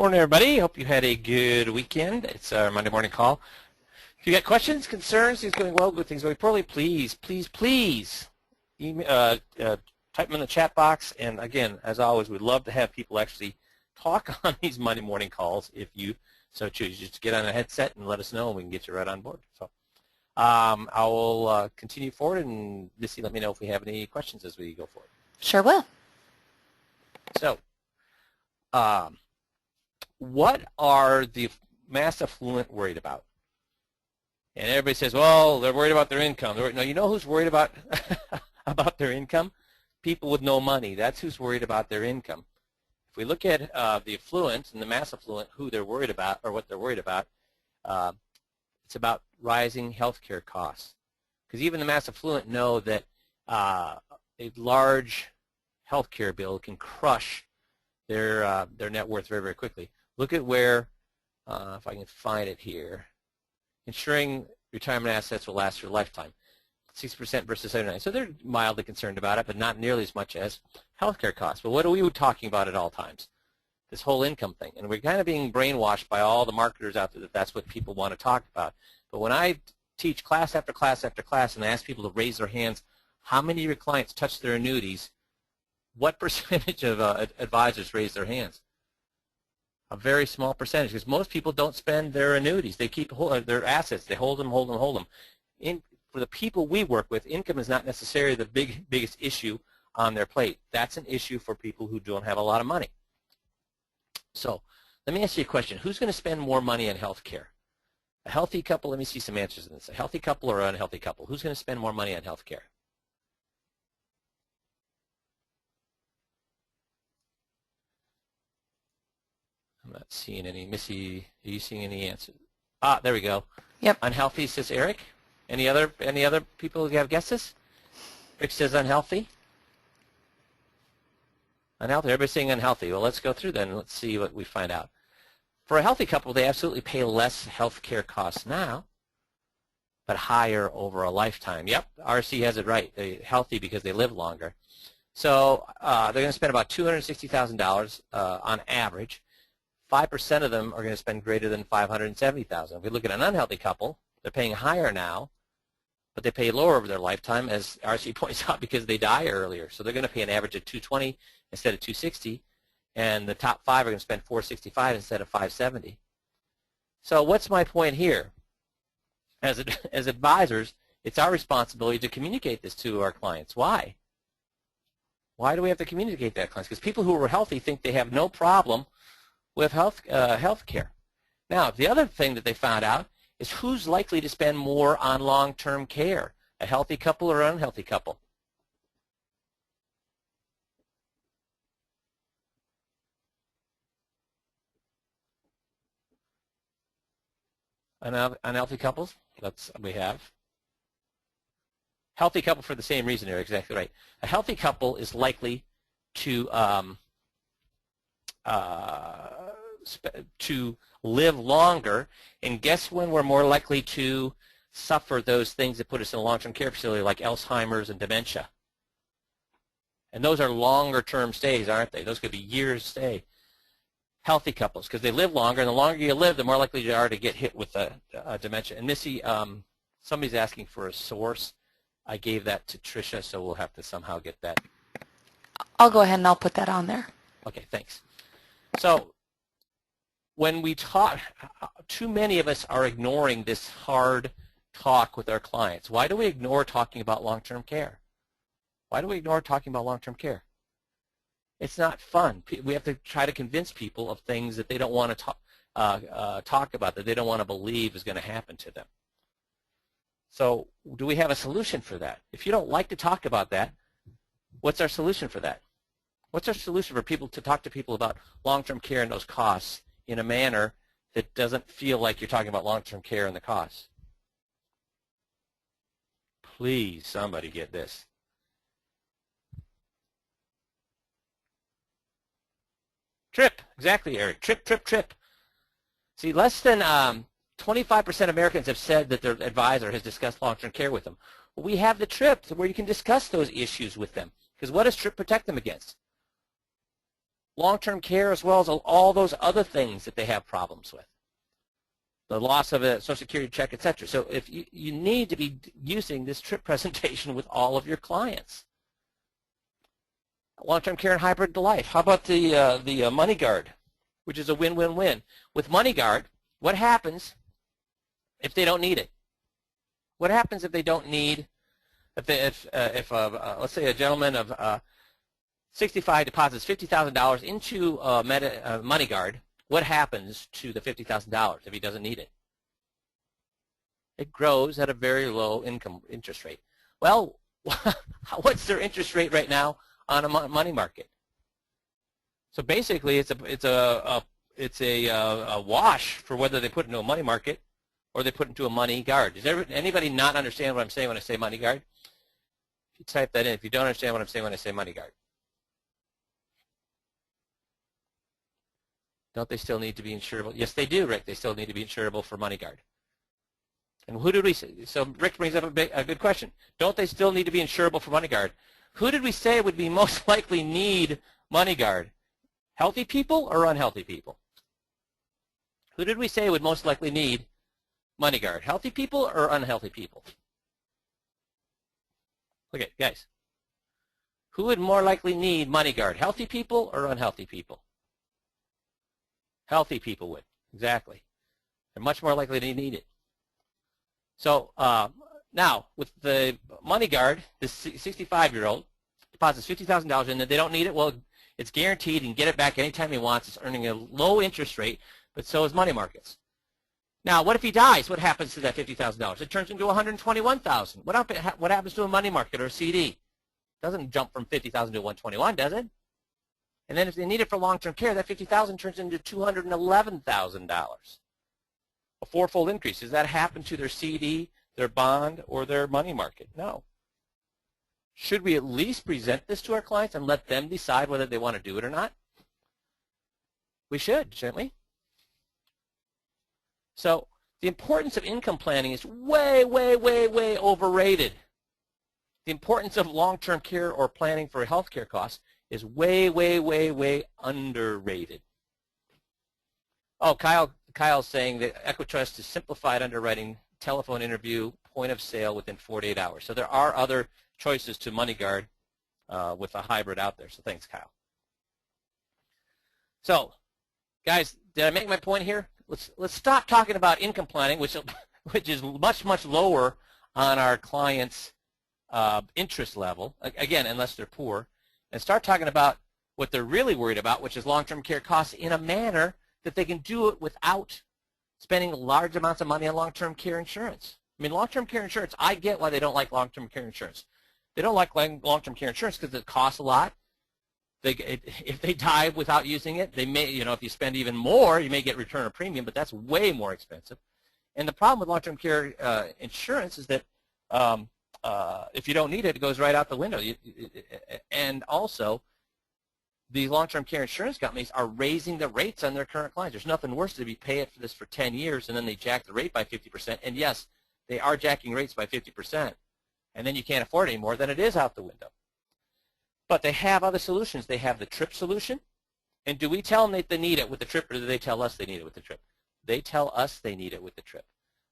Morning, everybody. Hope you had a good weekend. It's our Monday morning call. If you got questions, concerns, things going well, good things going poorly, please email, type them in the chat box. And again, as always, we'd love to have people actually talk on these Monday morning calls if you so choose. Just get on a headset and let us know, and we can get you right on board. So I will continue forward, and Missy, let me know if we have any questions as we go forward. Sure will. So, what are the mass affluent worried about? And everybody says, well, they're worried about their income. No, you know who's worried about about their income? People with no money. That's who's worried about their income. If we look at the affluent and the mass affluent, who they're worried about or what they're worried about, it's about rising healthcare costs. Because even the mass affluent know that a large healthcare bill can crush their net worth very, very quickly. Look at where, if I can find it here, ensuring retirement assets will last your lifetime, 6% versus 79%. So they're mildly concerned about it, but not nearly as much as healthcare costs. But what are we talking about at all times? This whole income thing. And we're kind of being brainwashed by all the marketers out there that that's what people want to talk about. But when I teach class after class after class and I ask people to raise their hands, how many of your clients touch their annuities? What percentage of advisors raise their hands? A very small percentage, because most people don't spend their annuities. They keep their assets. They hold them. For the people we work with, income is not necessarily the biggest issue on their plate. That's an issue for people who don't have a lot of money. So let me ask you a question. Who's going to spend more money on health care? A healthy couple, let me see some answers in this. A healthy couple or an unhealthy couple? Who's going to spend more money on health care? I'm not seeing any. Missy, are you seeing any answers? Ah, there we go. Yep. Unhealthy, says Eric. Any other people who have guesses? Rick says unhealthy. Unhealthy. Everybody's saying unhealthy. Well, let's go through then. Let's see what we find out. For a healthy couple, they absolutely pay less health care costs now, but higher over a lifetime. Yep, RC has it right. They're healthy because they live longer. So they're going to spend about $260,000 on average. 5% of them are going to spend greater than $570,000. If we look at an unhealthy couple, they're paying higher now, but they pay lower over their lifetime, as RC points out, because they die earlier. So they're going to pay an average of $220 instead of $260, and the top 5 are going to spend $465 instead of $570. So what's my point here? As advisors, it's our responsibility to communicate this to our clients. Why? Why do we have to communicate that to clients? Because people who are healthy think they have no problem with health care. Now, the other thing that they found out is who's likely to spend more on long-term care, a healthy couple or an unhealthy couple? Unhealthy couples, we have. Healthy couple for the same reason, you're exactly right. A healthy couple is likely to live longer, and guess when we're more likely to suffer those things that put us in a long-term care facility like Alzheimer's and dementia. And those are longer-term stays, aren't they? Those could be years stay. Healthy couples, because they live longer, and the longer you live, the more likely you are to get hit with dementia. And Missy, somebody's asking for a source. I gave that to Tricia, so we'll have to somehow get that. I'll go ahead and I'll put that on there. Okay, thanks. So when we talk, too many of us are ignoring this hard talk with our clients. Why do we ignore talking about long-term care? Why do we ignore talking about long-term care? It's not fun. We have to try to convince people of things that they don't want to talk about, that they don't want to believe is going to happen to them. So do we have a solution for that? If you don't like to talk about that, what's our solution for that? What's our solution for people to talk to people about long-term care and those costs in a manner that doesn't feel like you're talking about long-term care and the costs? Please, somebody get this. TRIP, exactly, Eric. TRIP. See, less than 25% of Americans have said that their advisor has discussed long-term care with them. Well, we have the TRIP where you can discuss those issues with them. Because what does TRIP protect them against? long-term care as well as all those other things that they have problems with. The loss of a Social Security check, etc. So if you need to be using this TRIP presentation with all of your clients. Long-term care and hybrid life. How about the MoneyGuard, which is a win-win-win? With MoneyGuard, what happens if they don't need it? What happens if they don't need, let's say a gentleman of 65 deposits $50,000 into MoneyGuard, what happens to the $50,000 if he doesn't need it? It grows at a very low interest rate. Well, what's their interest rate right now on a money market? So basically, it's a wash for whether they put it into a money market or they put it into a MoneyGuard. Does anybody not understand what I'm saying when I say MoneyGuard? If you type that in, if you don't understand what I'm saying when I say MoneyGuard. Don't they still need to be insurable? Yes, they do, Rick. They still need to be insurable for MoneyGuard. And who did we say? So Rick brings up a good question. Don't they still need to be insurable for MoneyGuard? Who did we say would be most likely need MoneyGuard? Healthy people or unhealthy people? Who did we say would most likely need MoneyGuard? Healthy people or unhealthy people? Okay, guys. Who would more likely need MoneyGuard? Healthy people or unhealthy people? Healthy people would, exactly. They're much more likely to need it. So now, with the MoneyGuard, the 65-year-old deposits $50,000 in, they don't need it. Well, it's guaranteed and get it back anytime he wants. It's earning a low interest rate, but so is money markets. Now, what if he dies? What happens to that $50,000? It turns into $121,000. What happens to a money market or a CD? It doesn't jump from $50,000 to $121,000, does it? And then if they need it for long-term care, that $50,000 turns into $211,000. A fourfold increase. Does that happen to their CD, their bond, or their money market? No. Should we at least present this to our clients and let them decide whether they want to do it or not? We should, shouldn't we? So the importance of income planning is way, way, way, way overrated. The importance of long-term care or planning for health care costs is way, way, way, way underrated. Oh, Kyle's saying that Equitrust is simplified underwriting, telephone interview, point of sale within 48 hours. So there are other choices to MoneyGuard with a hybrid out there. So thanks, Kyle. So, guys, did I make my point here? Let's stop talking about income planning, which is much, much lower on our clients' interest level, again, unless they're poor, and start talking about what they're really worried about, which is long-term care costs in a manner that they can do it without spending large amounts of money on long-term care insurance. I mean, long-term care insurance, I get why they don't like long-term care insurance. They don't like long-term care insurance because it costs a lot. If they die without using it, they may, if you spend even more, you may get return of premium, but that's way more expensive. And the problem with long-term care insurance is that if you don't need it, it goes right out the window. And also, the long-term care insurance companies are raising the rates on their current clients. There's nothing worse than to be paying for this for 10 years and then they jack the rate by 50%. And yes, they are jacking rates by 50%. And then you can't afford it anymore, then it is out the window. But they have other solutions. They have the TRIP solution. And do we tell them that they need it with the TRIP, or do they tell us they need it with the TRIP? They tell us they need it with the TRIP.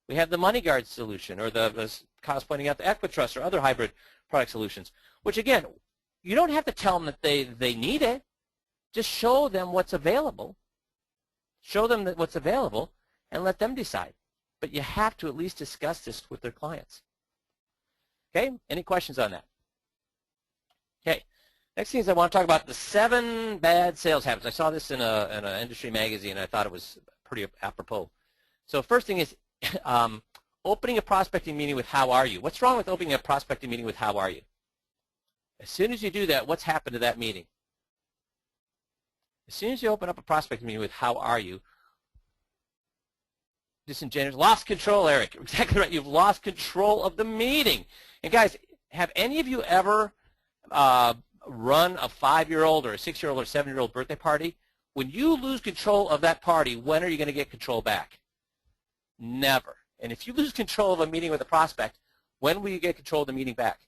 We have the MoneyGuard solution, or as Kyle's pointing out, the Equitrust or other hybrid product solutions, which, again, you don't have to tell them that they need it. Just show them what's available. Show them what's available and let them decide. But you have to at least discuss this with their clients. Okay? Any questions on that? Okay. Next thing is I want to talk about the 7 bad sales habits. I saw this in an industry magazine, and I thought it was pretty apropos. So first thing is opening a prospecting meeting with how are you? What's wrong with opening a prospecting meeting with how are you? As soon as you do that, what's happened to that meeting? As soon as you open up a prospecting meeting with how are you, disingenuous, lost control, Eric. Exactly right. You've lost control of the meeting. And guys, have any of you ever run a 5-year-old or a 6-year-old or 7-year-old birthday party? When you lose control of that party, when are you going to get control back? Never. And if you lose control of a meeting with a prospect, when will you get control of the meeting back?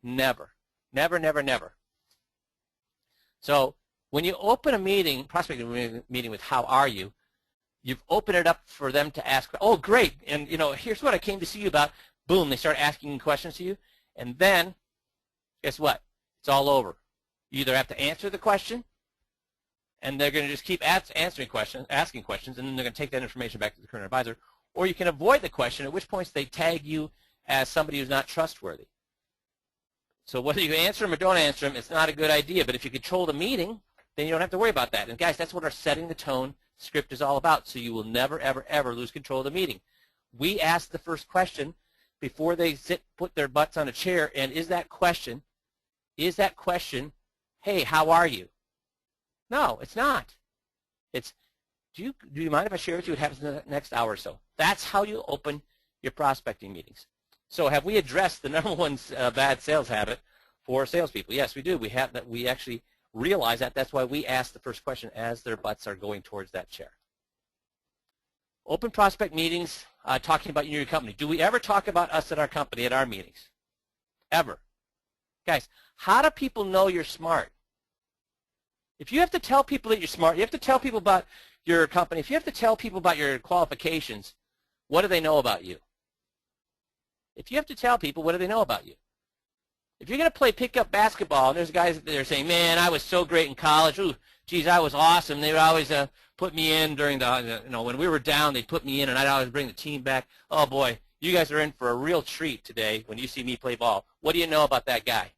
Never. Never, never, never. So When you open a meeting, prospecting meeting with how are you, you've opened it up for them to ask, oh, great, and here's what I came to see you about. Boom, they start asking questions to you, and then guess what? It's all over. You either have to answer the question, and they're going to just keep asking questions, and then they're going to take that information back to the current advisor, or you can avoid the question, at which points they tag you as somebody who's not trustworthy. So whether you answer them or don't answer them, it's not a good idea. But if you control the meeting, then you don't have to worry about that. And guys, that's what our setting the tone script is all about. So you will never, ever, ever lose control of the meeting. We ask the first question before they put their butts on a chair, and is that question, hey, how are you? No, it's not. It's, do you mind if I share with you what happens in the next hour or so? That's how you open your prospecting meetings. So have we addressed the number one bad sales habit for salespeople? Yes, we do. We have that. We actually realize that. That's why we ask the first question as their butts are going towards that chair. Open prospect meetings, talking about your company. Do we ever talk about us at our company, at our meetings? Ever. Guys, how do people know you're smart? If you have to tell people that you're smart, you have to tell people about your company, if you have to tell people about your qualifications, what do they know about you? If you have to tell people, what do they know about you? If you're going to play pickup basketball, and there's guys that are saying, man, I was so great in college. Ooh, geez, I was awesome. They would always put me in during the, when we were down, they'd put me in, and I'd always bring the team back. Oh, boy, you guys are in for a real treat today when you see me play ball. What do you know about that guy?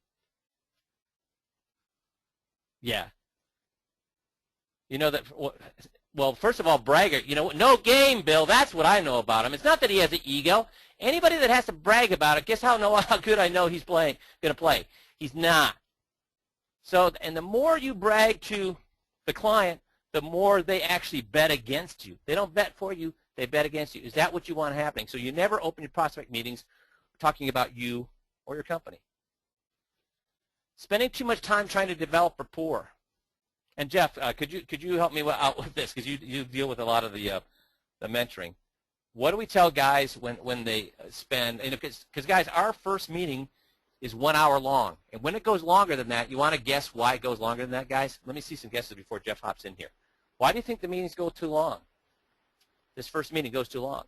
Yeah. You know that, well, first of all, braggart, no game, Bill. That's what I know about him. It's not that he has an ego. Anybody that has to brag about it, guess how good I know he's going to play. He's not. So, and the more you brag to the client, the more they actually bet against you. They don't bet for you, they bet against you. Is that what you want happening? So you never open your prospect meetings talking about you or your company. Spending too much time trying to develop rapport. And Jeff, could you help me out with this, because you deal with a lot of the mentoring. What do we tell guys when they spend, because guys, our first meeting is 1 hour long. And when it goes longer than that, you want to guess why it goes longer than that, guys? Let me see some guesses before Jeff hops in here. Why do you think the meetings go too long? This first meeting goes too long.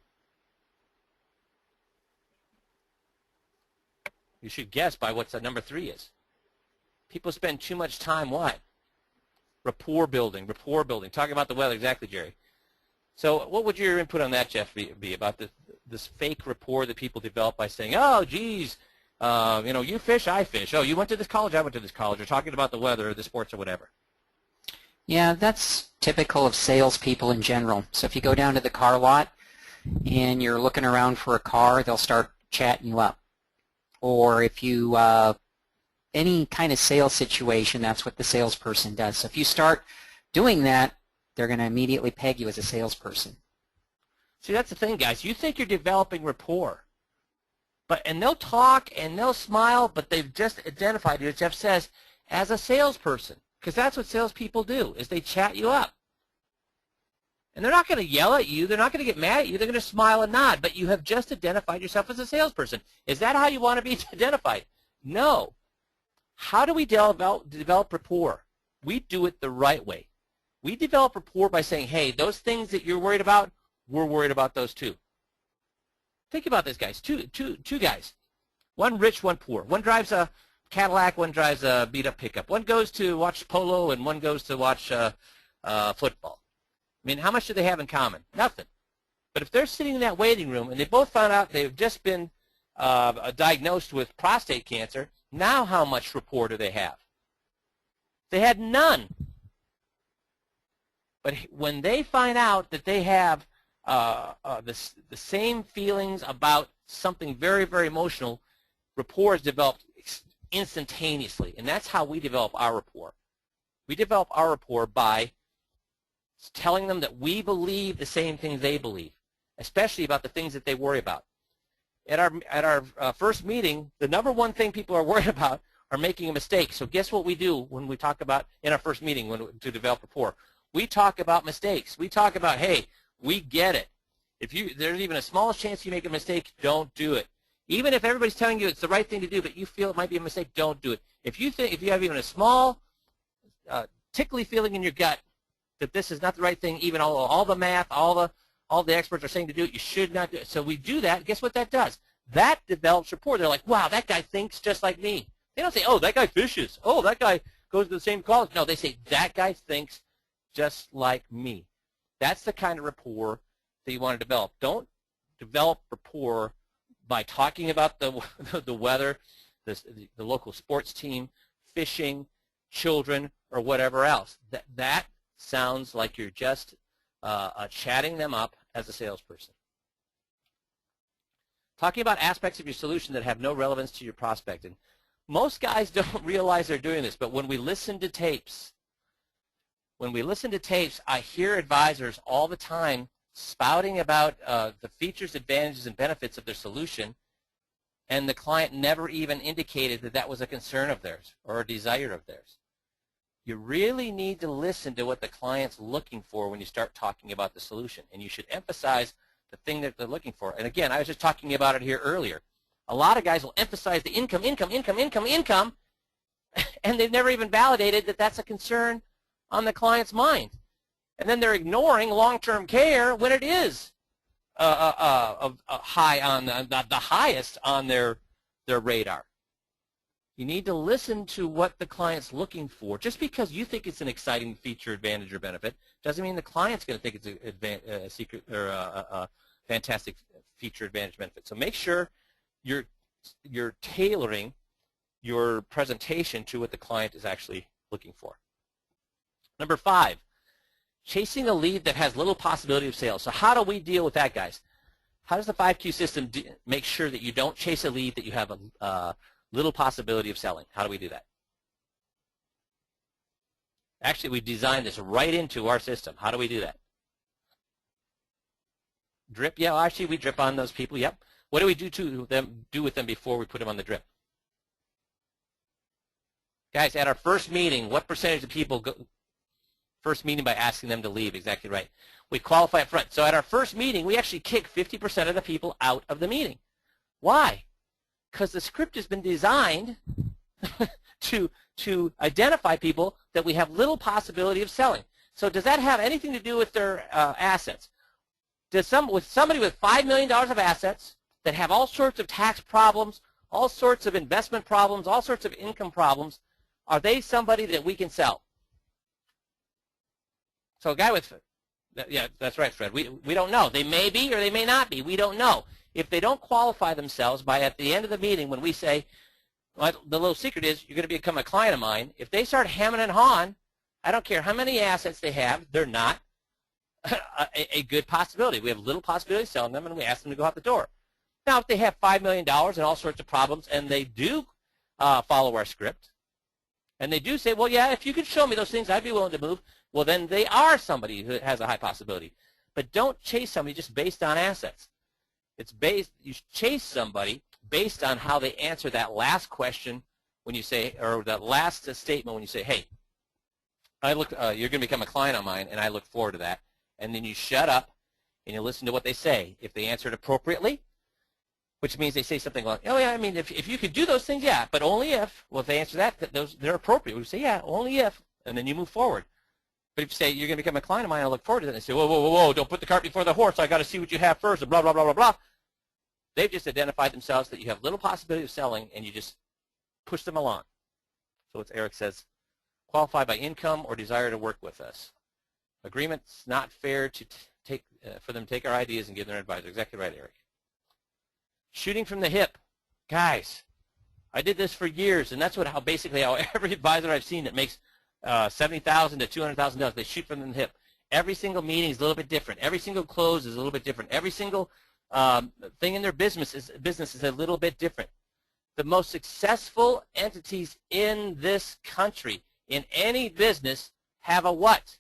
You should guess by what number 3 is. People spend too much time what? Rapport building, talking about the weather. Exactly, Jerry. So what would your input on that, Jeff, be about this fake rapport that people develop by saying, oh, geez, you fish, I fish. Oh, you went to this college, I went to this college. Or talking about the weather or the sports or whatever. Yeah, that's typical of salespeople in general. So if you go down to the car lot and you're looking around for a car, they'll start chatting you up. Or if you, any kind of sales situation, that's what the salesperson does. So if you start doing that, they're going to immediately peg you as a salesperson. See, that's the thing, guys. You think you're developing rapport. And they'll talk and they'll smile, but they've just identified you, as Jeff says, as a salesperson. Because that's what salespeople do, is they chat you up. And they're not going to yell at you. They're not going to get mad at you. They're going to smile and nod. But you have just identified yourself as a salesperson. Is that how you want to be identified? No. How do we develop rapport? We do it the right way. We develop rapport by saying, hey, those things that you're worried about, we're worried about those too. Think about this, guys. Two guys. One rich, one poor. One drives a Cadillac, one drives a beat-up pickup. One goes to watch polo, and one goes to watch football. I mean, how much do they have in common? Nothing. But if they're sitting in that waiting room, and they both found out they've just been diagnosed with prostate cancer, now how much rapport do they have? They had none. But when they find out that they have the same feelings about something very, very emotional, rapport is developed instantaneously. And that's how we develop our rapport. We develop our rapport by telling them that we believe the same things they believe, especially about the things that they worry about. At our first meeting, the number one thing people are worried about are making a mistake. So guess what we do when we talk about, in our first meeting to develop rapport? We talk about mistakes. We talk about, hey, we get it. If there's even a small chance you make a mistake, don't do it. Even if everybody's telling you it's the right thing to do, but you feel it might be a mistake, don't do it. If you have even a small tickly feeling in your gut that this is not the right thing, even all the math, all the experts are saying to do it, you should not do it. So we do that. Guess what that does? That develops rapport. They're like, wow, that guy thinks just like me. They don't say, oh, that guy fishes. Oh, that guy goes to the same college. No, they say, that guy thinks just like me. That's the kind of rapport that you want to develop. Don't develop rapport by talking about the weather, the local sports team, fishing, children, or whatever else. That sounds like you're just chatting them up as a salesperson. Talking about aspects of your solution that have no relevance to your prospect. And most guys don't realize they're doing this, but when we listen to tapes, I hear advisors all the time spouting about the features, advantages, and benefits of their solution, and the client never even indicated that that was a concern of theirs or a desire of theirs. You really need to listen to what the client's looking for when you start talking about the solution, and you should emphasize the thing that they're looking for. And again, I was just talking about it here earlier. A lot of guys will emphasize the income, and they've never even validated that that's a concern on the client's mind. And then they're ignoring long-term care when it is high on the highest on their radar. You need to listen to what the client's looking for. Just because you think it's an exciting feature, advantage, or benefit doesn't mean the client's going to think it's a secret or a fantastic feature, advantage, benefit. So make sure you're tailoring your presentation to what the client is actually looking for. Number 5, chasing a lead that has little possibility of sales. So how do we deal with that, guys? How does the 5Q system make sure that you don't chase a lead that you have a little possibility of selling? How do we do that? Actually, we designed this right into our system. How do we do that? Drip? Yeah, well, actually, we drip on those people. Yep. What do we do with them before we put them on the drip? Guys, at our first meeting, what percentage of people go first meeting by asking them to leave? Exactly right. We qualify up front. So at our first meeting, we actually kick 50% of the people out of the meeting. Why? Because the script has been designed to identify people that we have little possibility of selling. So does that have anything to do with their assets? With somebody with $5 million of assets that have all sorts of tax problems, all sorts of investment problems, all sorts of income problems, are they somebody that we can sell? So a guy with, yeah, that's right, Fred. We don't know. They may be or they may not be. We don't know. If they don't qualify themselves by at the end of the meeting when we say, well, the little secret is you're going to become a client of mine, if they start hemming and hawing, I don't care how many assets they have, they're not a good possibility. We have little possibility of selling them, and we ask them to go out the door. Now, if they have $5 million and all sorts of problems, and they do follow our script, and they do say, well, yeah, if you could show me those things, I'd be willing to move, well, then they are somebody who has a high possibility. But don't chase somebody just based on assets. You chase somebody based on how they answer that last question when you say, or that last statement when you say, hey, you're going to become a client of mine, and I look forward to that. And then you shut up and you listen to what they say. If they answer it appropriately, which means they say something like, oh, yeah, I mean, if you could do those things, yeah, but only if. Well, if they answer that, they're appropriate. We say, yeah, only if, and then you move forward. But if you say, you're going to become a client of mine, I look forward to that, and they say, whoa, whoa, whoa, whoa, don't put the cart before the horse. I got to see what you have first, and blah, blah, blah, blah, blah. They've just identified themselves that you have little possibility of selling, and you just push them along. So what Eric says, qualify by income or desire to work with us. Agreement's not fair to for them to take our ideas and give them an advisor. Exactly right, Eric. Shooting from the hip. Guys, I did this for years, and that's how every advisor I've seen that makes $70,000 to $200,000, they shoot from the hip. Every single meeting is a little bit different. Every single close is a little bit different. Every single thing in their business is a little bit different. The most successful entities in this country, in any business, have a what?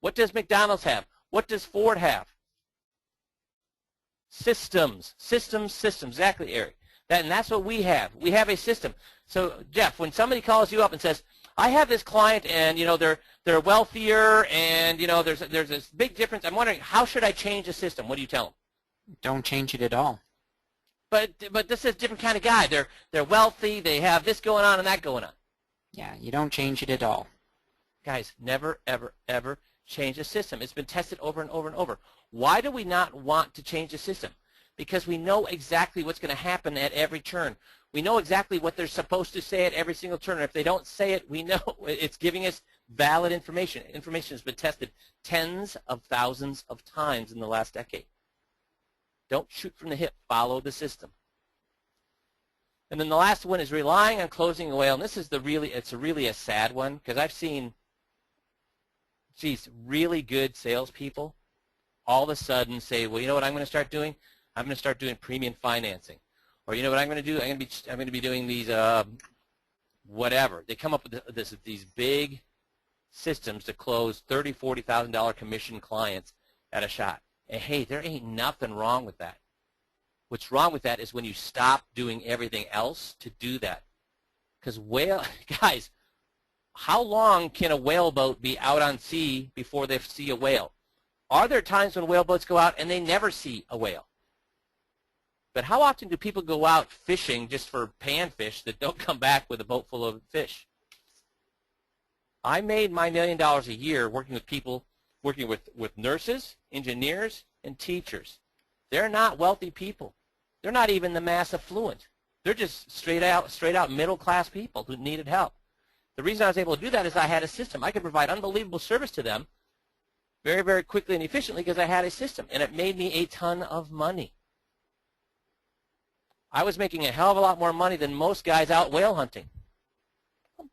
What does McDonald's have? What does Ford have? Systems. Systems, systems. Exactly, Eric. And that's what we have. We have a system. So, Jeff, when somebody calls you up and says, I have this client, and they're wealthier, and there's this big difference. I'm wondering, how should I change the system? What do you tell them? Don't change it at all. But this is a different kind of guy. They're wealthy. They have this going on and that going on. Yeah, you don't change it at all. Guys, never, ever, ever change the system. It's been tested over and over and over. Why do we not want to change the system? Because we know exactly what's going to happen at every turn. We know exactly what they're supposed to say at every single turn. And if they don't say it, we know it's giving us valid information. Information has been tested tens of thousands of times in the last decade. Don't shoot from the hip. Follow the system. And then the last one is relying on closing a whale. And this is it's really a sad one, because I've seen, really good salespeople all of a sudden say, well, you know what I'm going to start doing? I'm going to start doing premium financing. Or you know what I'm going to do? I'm going to be doing these whatever. They come up with these big systems to close $30,000, $40,000 commission clients at a shot. And hey, there ain't nothing wrong with that. What's wrong with that is when you stop doing everything else to do that. Because guys, how long can a whaleboat be out on sea before they see a whale? Are there times when whaleboats go out and they never see a whale? But how often do people go out fishing just for panfish that don't come back with a boat full of fish? I made my $1 million a year working with people, working with nurses, engineers, and teachers. They're not wealthy people. They're not even the mass affluent. They're just straight out middle-class people who needed help. The reason I was able to do that is I had a system. I could provide unbelievable service to them very, very quickly and efficiently because I had a system, and it made me a ton of money. I was making a hell of a lot more money than most guys out whale hunting.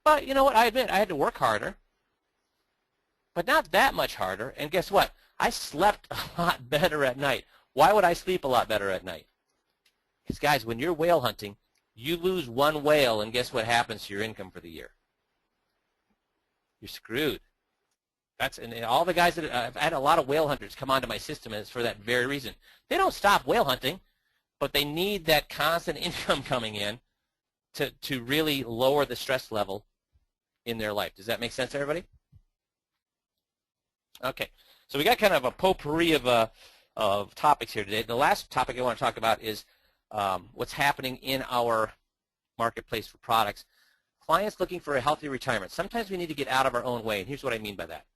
But you know what? I admit I had to work harder, but not that much harder. And guess what? I slept a lot better at night. Why would I sleep a lot better at night? Because, guys, when you're whale hunting, you lose one whale, and guess what happens to your income for the year? You're screwed. And all the guys that I've had a lot of whale hunters come onto my system, and it's for that very reason. They don't stop whale hunting, but they need that constant income coming in to really lower the stress level in their life. Does that make sense, everybody? Okay, so we got kind of a potpourri of topics here today. The last topic I want to talk about is what's happening in our marketplace for products. Clients looking for a healthy retirement. Sometimes we need to get out of our own way, and here's what I mean by that.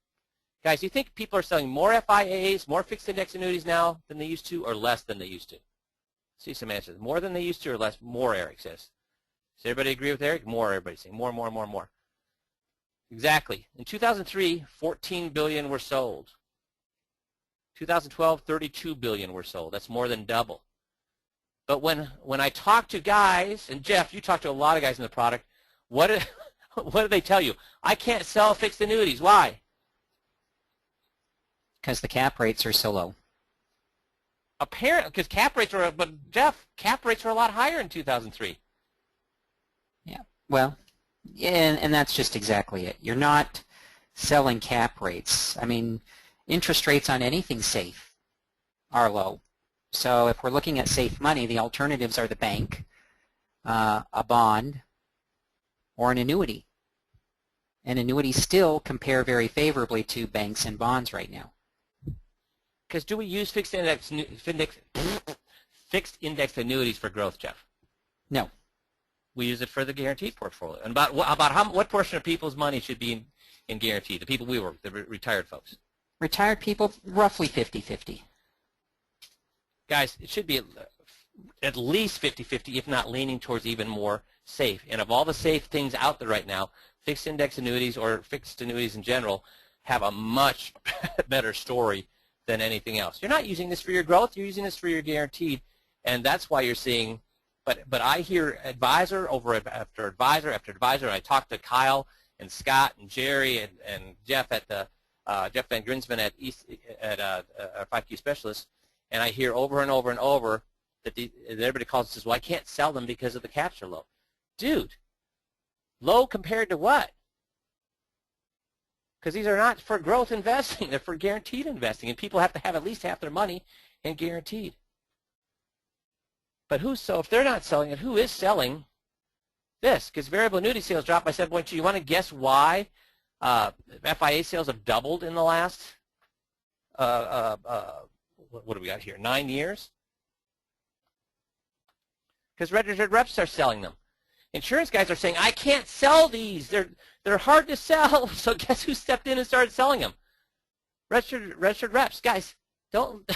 Guys, you think people are selling more FIAs, more fixed index annuities now than they used to, or less than they used to? See some answers. More than they used to or less? More, Eric says. Does everybody agree with Eric? More, everybody's saying. More, more, more, more. Exactly. In 2003, 14 billion were sold. 2012, 32 billion were sold. That's more than double. But when I talk to guys, and Jeff, you talk to a lot of guys in the product, what do they tell you? I can't sell fixed annuities. Why? Because the cap rates are so low. Apparently, because cap rates are, but Jeff, cap rates are a lot higher in 2003. Yeah, well, yeah, and that's just exactly it. You're not selling cap rates. I mean, interest rates on anything safe are low. So if we're looking at safe money, the alternatives are the bank, a bond, or an annuity. And annuities still compare very favorably to banks and bonds right now. Because do we use fixed index annuities for growth, Jeff? No. We use it for the guaranteed portfolio. And about what portion of people's money should be in guaranteed? The people we work with, the retired folks. Retired people, roughly 50-50. Guys, it should be at least 50-50, if not leaning towards even more safe. And of all the safe things out there right now, fixed index annuities or fixed annuities in general have a much better story than anything else. You're not using this for your growth. You're using this for your guaranteed. And that's why you're seeing, but I hear advisor after advisor after advisor. I talk to Kyle and Scott and Jerry and Jeff at the Jeff Van Grinsven at 5Q Specialists, and I hear over and over and over that everybody calls and says, well, I can't sell them because of the caps are low. Dude, low compared to what? Because these are not for growth investing. They're for guaranteed investing, and people have to have at least half their money in guaranteed. But so if they're not selling it, who is selling this? Because variable annuity sales dropped by 7.2. You want to guess why FIA sales have doubled in the last, what do we got here, 9 years? Because registered reps are selling them. Insurance guys are saying, I can't sell these. They're hard to sell, so guess who stepped in and started selling them? Registered reps. Guys, don't,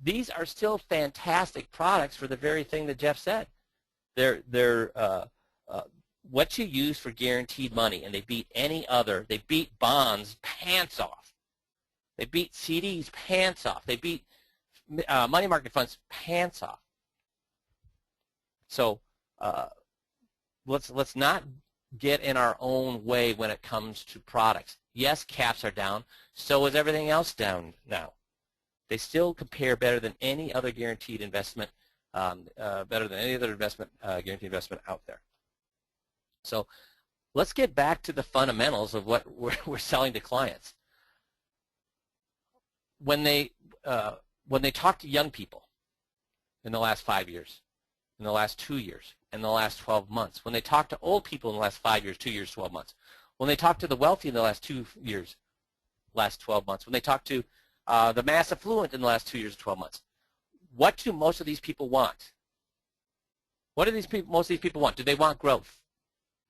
these are still fantastic products for the very thing that Jeff said. They're what you use for guaranteed money, and they beat any other. They beat bonds pants off. They beat CDs pants off. They beat money market funds pants off. So let's not get in our own way when it comes to products. Yes, caps are down. So is everything else down now. They still compare better than any other guaranteed investment, better than any other investment, guaranteed investment out there. So let's get back to the fundamentals of what we're selling to clients. When they talk to young people in the last 5 years, in the last 2 years, in the last 12 months, when they talk to old people in the last 5 years, 2 years, 12 months, when they talk to the wealthy in the last 2 years, last 12 months, when they talk to the mass affluent in the last 2 years, 12 months, what do most of these people want? What do most of these people want? Do they want growth?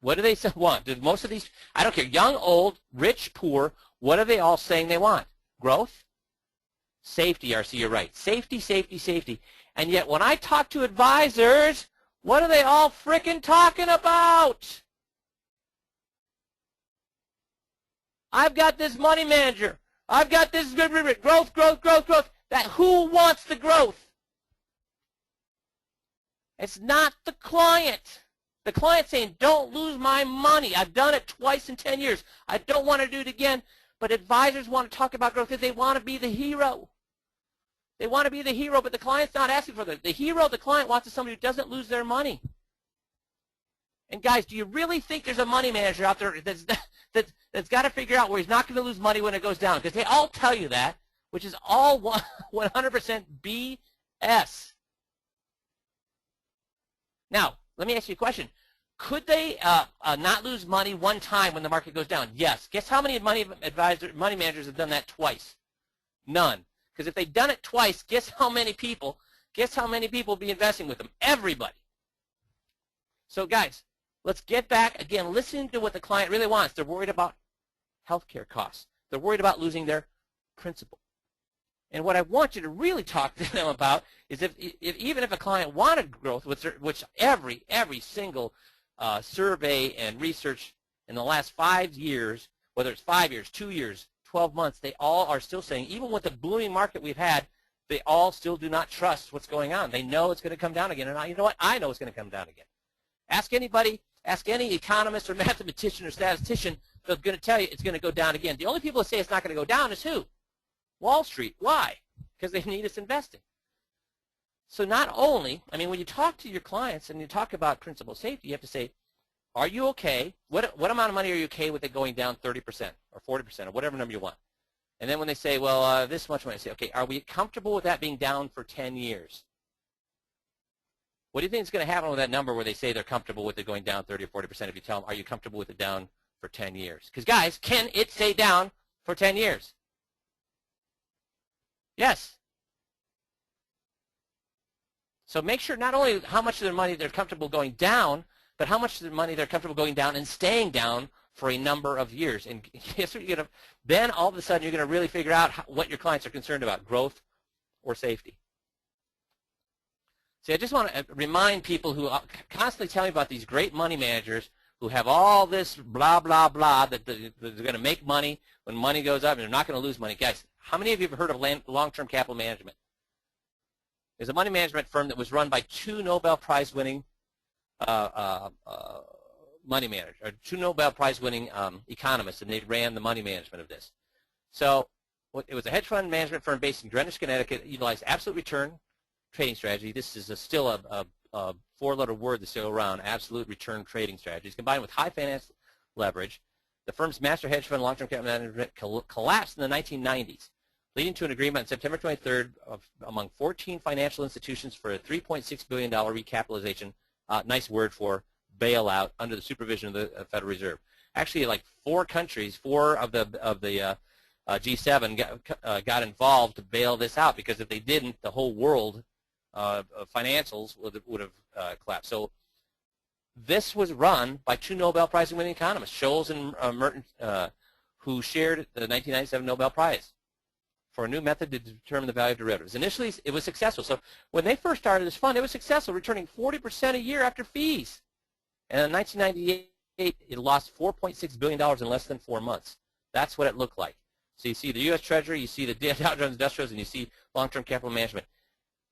What do they want? Do most of these, I don't care, young, old, rich, poor, what are they all saying they want? Growth? Safety, RC, you're right. Safety, safety, safety. And yet when I talk to advisors, what are they all frickin' talking about? I've got this money manager. I've got this growth, growth, growth, growth. Who wants the growth? It's not the client. The client's saying, don't lose my money. I've done it twice in 10 years. I don't want to do it again. But advisors want to talk about growth because they want to be the hero. They want to be the hero, but the client's not asking for that. The hero, the client, wants somebody who doesn't lose their money. And guys, do you really think there's a money manager out there that's got to figure out where he's not going to lose money when it goes down? Because they all tell you that, which is all 100% BS. Now, let me ask you a question. Could they not lose money one time when the market goes down? Yes. Guess how many money managers have done that twice? None. Because if they've done it twice, guess how many people will be investing with them? Everybody. So guys, let's get back, again, listening to what the client really wants. They're worried about healthcare costs. They're worried about losing their principal. And what I want you to really talk to them about is even if a client wanted growth, which every single survey and research in the last 5 years, whether it's 5 years, 2 years, 12 months, they all are still saying, even with the booming market we've had, they all still do not trust what's going on. They know it's going to come down again. And you know what? I know it's going to come down again. Ask anybody, ask any economist or mathematician or statistician, they're going to tell you it's going to go down again. The only people that say it's not going to go down is who? Wall Street. Why? Because they need us investing. So not only, I mean, when you talk to your clients and you talk about principal safety, you have to say, are you okay? What amount of money are you okay with it going down 30% or 40% or whatever number you want? And then when they say, well, this much money, I say, okay, are we comfortable with that being down for 10 years? What do you think is going to happen with that number where they say they're comfortable with it going down 30 or 40% if you tell them, are you comfortable with it down for 10 years? Because, guys, can it stay down for 10 years? Yes. So make sure not only how much of their money they're comfortable going down, but how much of their money they're comfortable going down and staying down for a number of years. And guess what you're going to, then all of a sudden you're going to really figure out what your clients are concerned about, growth or safety. See, I just want to remind people who constantly tell me about these great money managers who have all this blah, blah, blah, that they're going to make money when money goes up and they're not going to lose money. Guys, how many of you have heard of long-term capital management? There's a money management firm that was run by 2 Nobel Prize-winning money managers, or 2 Nobel Prize-winning economists, and they ran the money management of this. So it was a hedge fund management firm based in Greenwich, Connecticut. It utilized absolute return trading strategy. This is still a 4-letter word that's still around, absolute return trading strategies, combined with high finance leverage. The firm's master hedge fund long-term capital management collapsed in the 1990s, leading to an agreement on September 23rd among 14 financial institutions for a $3.6 billion recapitalization, nice word for bailout, under the supervision of the Federal Reserve. Actually, like 4 countries, 4 of the G7 got involved to bail this out, because if they didn't, the whole world of financials would have collapsed. So This was run by two Nobel Prize winning economists, Scholes and Merton, who shared the 1997 Nobel Prize for a new method to determine the value of derivatives. Initially, it was successful. So when they first started this fund, it was successful, returning 40% a year after fees. And in 1998, it lost $4.6 billion in less than 4 months. That's what it looked like. So you see the U.S. Treasury, you see the Dow Jones Industrials, and you see long-term capital management.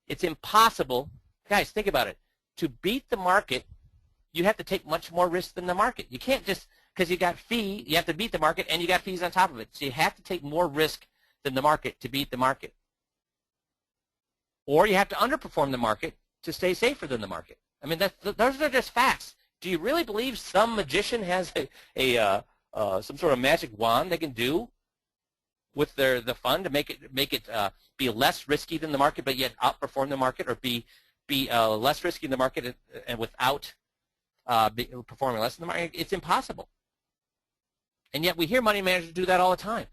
It's impossible. Guys, think about it. To beat the market, you have to take much more risk than the market. You can't just, because you got fee, you have to beat the market, and you got fees on top of it. So you have to take more risk than the market to beat the market. Or you have to underperform the market to stay safer than the market. I mean, those are just facts. Do you really believe some magician has some sort of magic wand they can do with the fund to make it be less risky than the market, but yet outperform the market, or be less risky in the market and without performing less than the market? It's impossible. And yet we hear money managers do that all the time.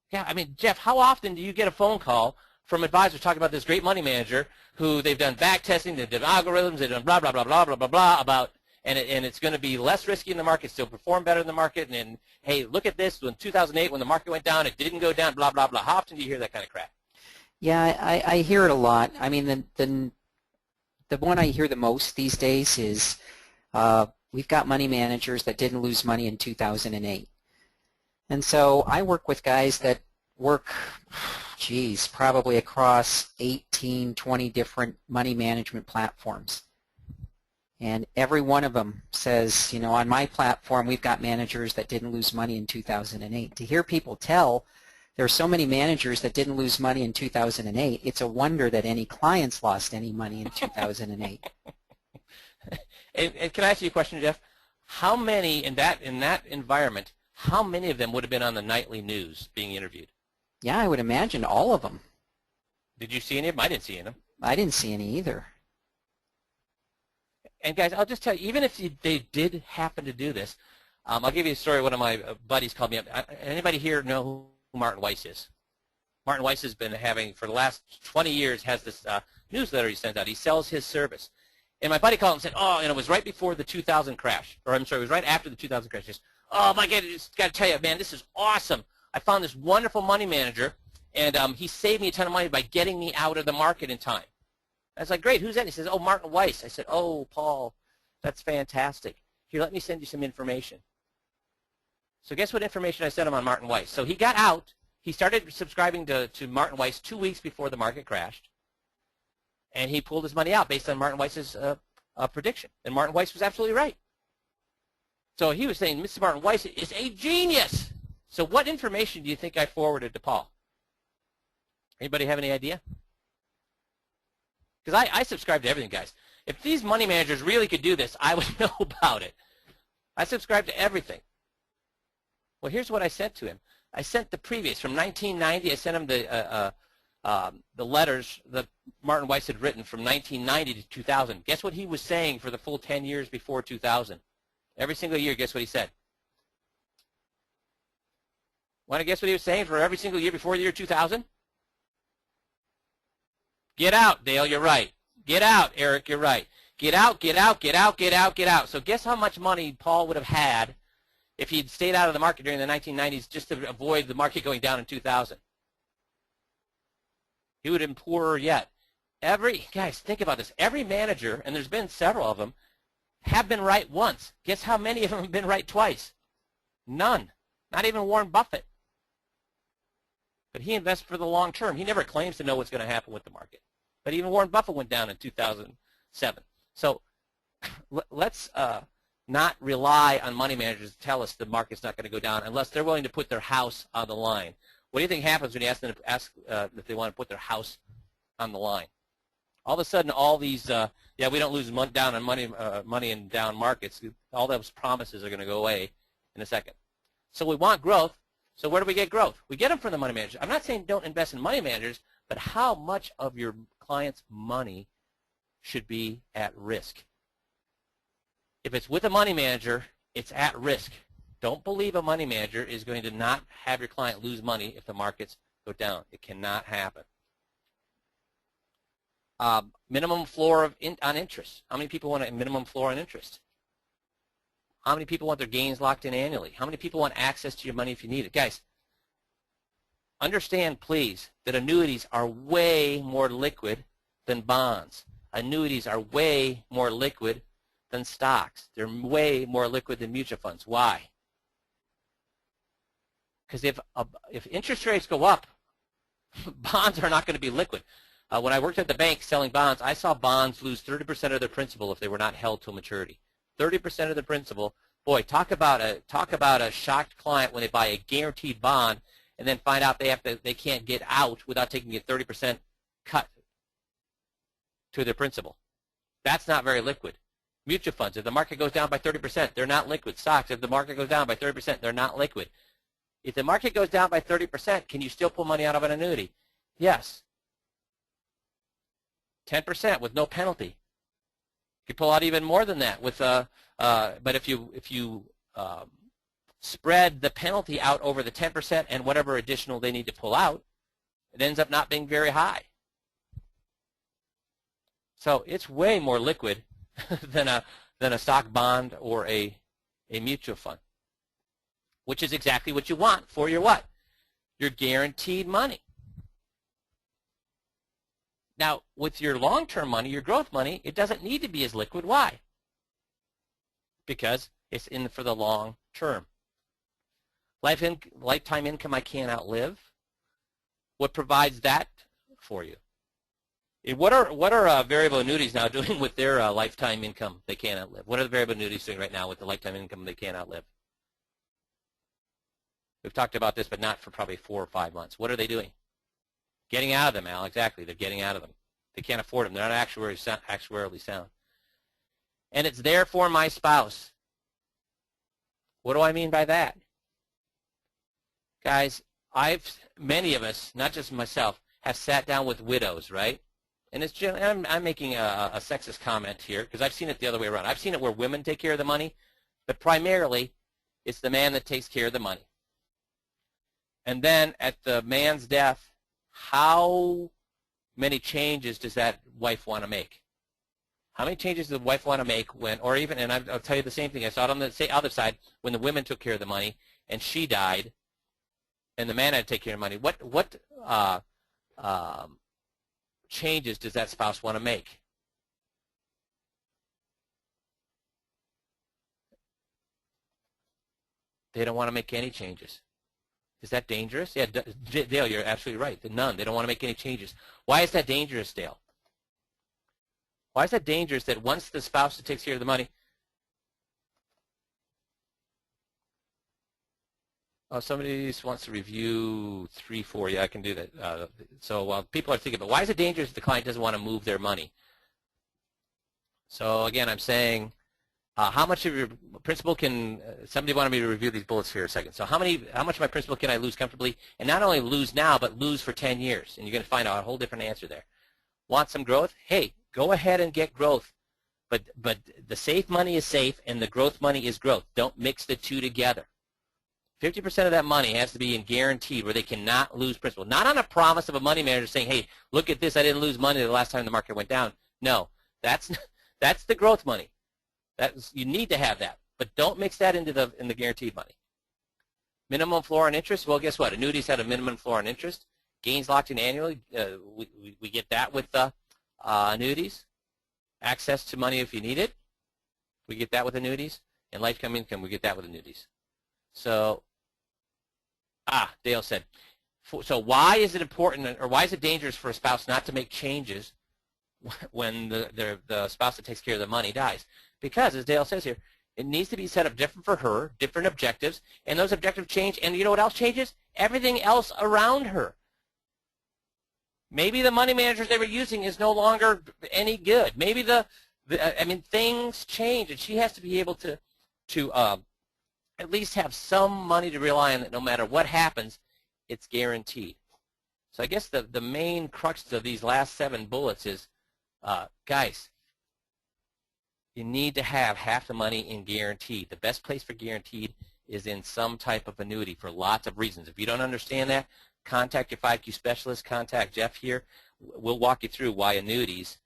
Yeah, I mean, Jeff, how often do you get a phone call from advisors talking about this great money manager who they've done back testing, they've done algorithms, they've done blah, blah, blah, blah, blah, blah, blah about, and it's going to be less risky in the market, still perform better in the market, and hey, look at this, in 2008 when the market went down, it didn't go down, blah, blah, blah. How often do you hear that kind of crap? Yeah, I hear it a lot. I mean, the one I hear the most these days is we've got money managers that didn't lose money in 2008. And so I work with guys that work, geez, probably across 18, 20 different money management platforms. And every one of them says, you know, on my platform we've got managers that didn't lose money in 2008. To hear people tell there are so many managers that didn't lose money in 2008, it's a wonder that any clients lost any money in 2008. And can I ask you a question, Jeff? How many in that environment, how many of them would have been on the nightly news being interviewed? Yeah, I would imagine all of them. Did you see any of them? I didn't see any of them. I didn't see any either. And guys, I'll just tell you, even if they did happen to do this, I'll give you a story. One of my buddies called me up. Anybody here know who Martin Weiss is? Martin Weiss has been having, for the last 20 years, has this newsletter he sends out. He sells his service. And my buddy called and said, oh, and it was right before the 2000 crash. Or I'm sorry, it was right after the 2000 crash. He says, oh, my God, I just got to tell you, man, this is awesome. I found this wonderful money manager, and he saved me a ton of money by getting me out of the market in time. I was like, great, who's that? He says, oh, Martin Weiss. I said, oh, Paul, that's fantastic. Here, let me send you some information. So guess what information I sent him on Martin Weiss? So he got out. He started subscribing to Martin Weiss 2 weeks before the market crashed, and he pulled his money out based on Martin Weiss's prediction. And Martin Weiss was absolutely right. So he was saying, Mr. Martin Weiss is a genius. So what information do you think I forwarded to Paul? Anybody have any idea? Because I subscribe to everything, guys. If these money managers really could do this, I would know about it. I subscribe to everything. Well, here's what I sent to him. I sent the previous, from 1990, I sent him the letters that Martin Weiss had written from 1990 to 2000. Guess what he was saying for the full 10 years before 2000? Every single year, guess what he said? Want to guess what he was saying for every single year before the year 2000? Get out, Dale, you're right. Get out, Eric, you're right. Get out, get out, get out, get out, get out. So guess how much money Paul would have had if he'd stayed out of the market during the 1990s just to avoid the market going down in 2000? He would have been poorer yet. Guys, think about this. Every manager, and there's been several of them, have been right once. Guess how many of them have been right twice? None. Not even Warren Buffett. But he invests for the long term. He never claims to know what's going to happen with the market. But even Warren Buffett went down in 2007. So let's not rely on money managers to tell us the market's not going to go down unless they're willing to put their house on the line. What do you think happens when you ask them to if they want to put their house on the line? All of a sudden, all these, yeah, we don't lose down on money in down markets. All those promises are going to go away in a second. So we want growth. So where do we get growth? We get them from the money managers. I'm not saying don't invest in money managers, but how much of your client's money should be at risk? If it's with a money manager, it's at risk. Don't believe a money manager is going to not have your client lose money if the markets go down. It cannot happen. Minimum floor on interest. How many people want a minimum floor on interest? How many people want their gains locked in annually? How many people want access to your money if you need it? Guys, understand, please, that annuities are way more liquid than bonds. Annuities are way more liquid than stocks. They're way more liquid than mutual funds. Why? Because if interest rates go up, bonds are not going to be liquid. When I worked at the bank selling bonds, I saw bonds lose 30% of their principal if they were not held till maturity. 30% of the principal. Boy, talk about a shocked client when they buy a guaranteed bond and then find out they can't get out without taking a 30% cut to their principal. That's not very liquid. Mutual funds, if the market goes down by 30%, they're not liquid. Stocks, if the market goes down by 30%, they're not liquid. If the market goes down by 30%, can you still pull money out of an annuity? Yes. 10% with no penalty. You can pull out even more than that with but if you spread the penalty out over the 10% and whatever additional they need to pull out, it ends up not being very high. So it's way more liquid than a stock, bond, or a mutual fund, which is exactly what you want for your what? Your guaranteed money. Now, with your long-term money, your growth money, it doesn't need to be as liquid. Why? Because it's in for the long term. Lifetime income I can't outlive. What provides that for you? What are variable annuities now doing with their lifetime income they can't outlive? What are the variable annuities doing right now with the lifetime income they can't outlive? We've talked about this, but not for probably 4 or 5 months. What are they doing? Getting out of them, Al. Exactly. They're getting out of them. They can't afford them. They're not actuarially sound. And it's there for my spouse. What do I mean by that? Guys, many of us, not just myself, have sat down with widows, right? And it's I'm making a sexist comment here because I've seen it the other way around. I've seen it where women take care of the money, but primarily it's the man that takes care of the money. And then at the man's death, how many changes does that wife want to make? How many changes does the wife want to make when, or even, and I'll tell you the same thing. I saw it on the other side when the women took care of the money and she died, and the man had to take care of the money. What changes does that spouse want to make? They don't want to make any changes. Is that dangerous? Yeah, Dale, you're absolutely right. None. They don't want to make any changes. Why is that dangerous, Dale? Why is that dangerous that once the spouse that takes care of the money, somebody wants to review 3-4. Yeah, I can do that. So while people are thinking, but why is it dangerous if the client doesn't want to move their money? So again, I'm saying, how much of your principal can, somebody wanted me to review these bullets here a second. So how much of my principal can I lose comfortably? And not only lose now, but lose for 10 years. And you're going to find out a whole different answer there. Want some growth? Hey, go ahead and get growth. But the safe money is safe and the growth money is growth. Don't mix the two together. 50% of that money has to be in guaranteed where they cannot lose principal. Not on a promise of a money manager saying, hey, look at this, I didn't lose money the last time the market went down. No, that's the growth money. You need to have that, but don't mix that into the guaranteed money. Minimum floor on interest. Well, guess what? Annuities had a minimum floor on interest. Gains locked in annually. We get that with annuities. Access to money if you need it. We get that with annuities. And lifetime income. We get that with annuities. So, Dale said. So why is it important, or why is it dangerous for a spouse not to make changes when the spouse that takes care of the money dies? Because, as Dale says here, it needs to be set up different for her, different objectives, and those objectives change. And you know what else changes? Everything else around her. Maybe the money managers they were using is no longer any good. Maybe things change, and she has to be able to at least have some money to rely on that no matter what happens, it's guaranteed. So I guess the main crux of these last 7 bullets is, guys, you need to have half the money in guaranteed. The best place for guaranteed is in some type of annuity for lots of reasons. If you don't understand that, contact your 5Q specialist, contact Jeff here. we'll walk you through why annuities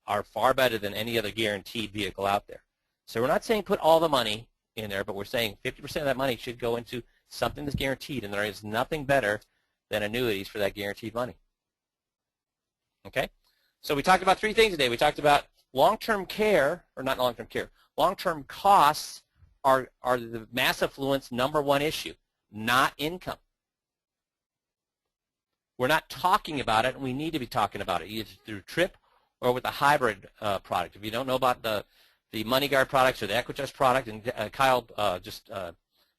are far better than any other guaranteed vehicle out there. So we're not saying put all the money in there, but we're saying 50% of that money should go into something that's guaranteed, and there is nothing better than annuities for that guaranteed money. Okay? So we talked about three things today. We talked about long-term care, or not long-term care, long-term costs are the mass affluent's number one issue, not income. We're not talking about it, and we need to be talking about it, either through TRIP or with a hybrid product. If you don't know about the MoneyGuard products or the Equidust product, and Kyle just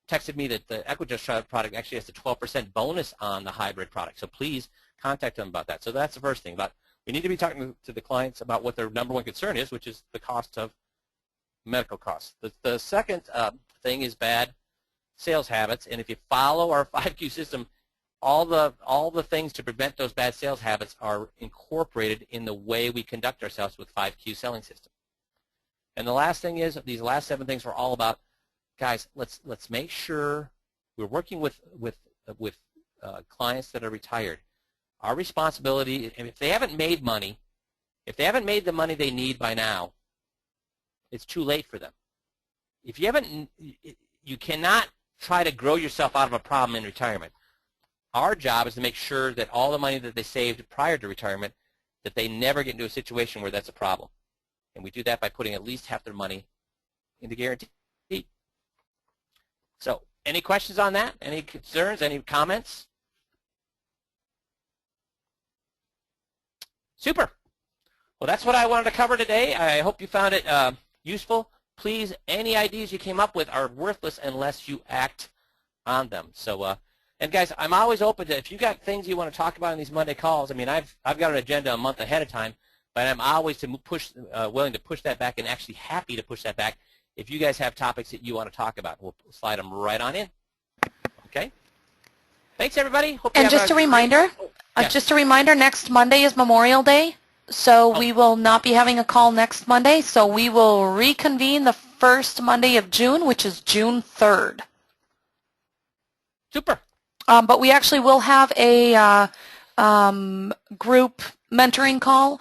texted me that the Equidust product actually has a 12% bonus on the hybrid product. So please contact them about that. So that's the first thing. We need to be talking to the clients about what their number one concern is, which is the cost of medical costs. The second thing is bad sales habits, and if you follow our 5Q system, all the things to prevent those bad sales habits are incorporated in the way we conduct ourselves with 5Q selling system. And the last thing is, these last 7 things are all about, guys, let's make sure we're working with clients that are retired. Our responsibility, and if they haven't made money, if they haven't made the money they need by now, it's too late for them. If you haven't, you cannot try to grow yourself out of a problem in retirement. Our job is to make sure that all the money that they saved prior to retirement, that they never get into a situation where that's a problem. And we do that by putting at least half their money into guarantee. So, any questions on that? Any concerns? Any comments? Super. Well, that's what I wanted to cover today. I hope you found it useful. Please, any ideas you came up with are worthless unless you act on them. So, and guys, I'm always open to, if you got things you want to talk about in these Monday calls. I mean, I've got an agenda a month ahead of time, but I'm always willing to push that back, and actually happy to push that back if you guys have topics that you want to talk about. We'll slide them right on in. Okay. Thanks, everybody. Hope you And have just a reminder, next Monday is Memorial Day, so we will not be having a call next Monday, so we will reconvene the first Monday of June, which is June 3rd. Super. But we actually will have a group mentoring call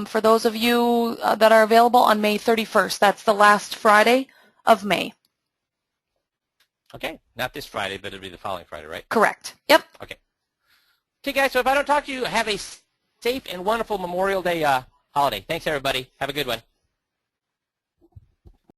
for those of you that are available on May 31st. That's the last Friday of May. Okay. Not this Friday, but it'll be the following Friday, right? Correct. Yep. Okay. Okay, guys, so if I don't talk to you, have a safe and wonderful Memorial Day holiday. Thanks, everybody. Have a good one.